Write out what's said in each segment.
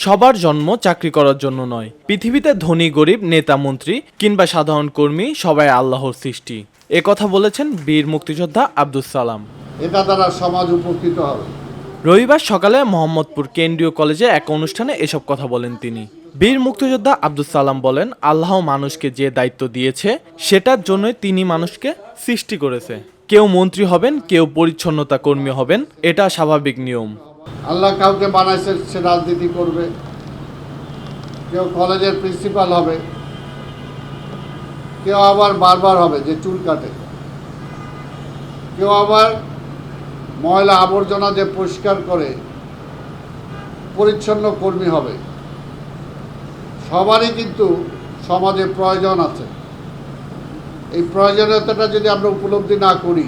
সবার জন্ম চাকরি করার জন্য নয়। পৃথিবীতে ধনী গরিব নেতা মন্ত্রী কিংবা সাধারণ কর্মী সবাই আল্লাহর সৃষ্টি। এ কথা বলেছেন বীর মুক্তিযোদ্ধা আব্দুস সালাম। এটা দ্বারা সমাজ উপকৃত হবে। রবিবার সকালে মোহাম্মদপুর কেন্দ্রীয় কলেজে এক অনুষ্ঠানে এসব কথা বলেন তিনি। বীর মুক্তিযোদ্ধা আব্দুস সালাম বলেন, আল্লাহ মানুষকে যে দায়িত্ব দিয়েছে সেটার জন্যই তিনি মানুষকে সৃষ্টি করেছে। কেউ মন্ত্রী হবেন, কেউ পরিচ্ছন্নতা কর্মী হবেন, এটা স্বাভাবিক নিয়ম। আল্লাহ কাউকে বানাইছে সে রাজনীতি করবে, কেউ কলেজের প্রিন্সিপাল হবে, কেউ আবার বারবার হবে যে চুল কাটে, কেউ আবার ময়লা আবর্জনা যে পরিষ্কার করে পরিচ্ছন্ন কর্মী হবে। সবারই কিন্তু সমাজে প্রয়োজন আছে। এই প্রয়োজনীয়তাটা যদি আমরা উপলব্ধি না করি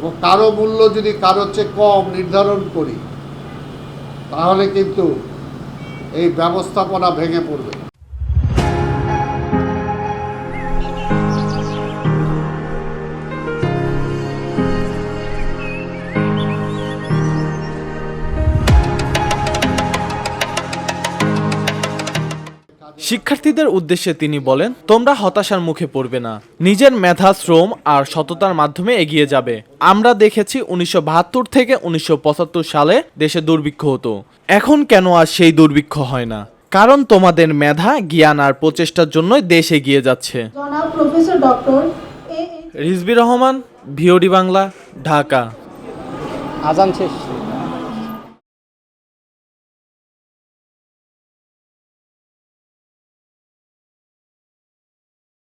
ও কারো মূল্য যদি কারোর চেয়ে কম নির্ধারণ করি, তাহলে কিন্তু এই ব্যবস্থাপনা ভেঙে পড়বে। শিক্ষার্থীদের উদ্দেশ্যে তিনি বলেন, তোমরা হতাশার মুখে পড়বে না, নিজের মেধা, শ্রম আর সততার মাধ্যমে এগিয়ে যাবে। আমরা দেখেছি 1972 থেকে 1975 সালে দেশে দুর্ভিক্ষ হতো। এখন কেন আর সেই দুর্ভিক্ষ হয় না? কারণ তোমাদের মেধা, জ্ঞান আর প্রচেষ্টার জন্যই দেশ এগিয়ে যাচ্ছে। জনাব professor doctor Rizvi Rahman, VOD Bangla, Dhaka. আজান শেষ।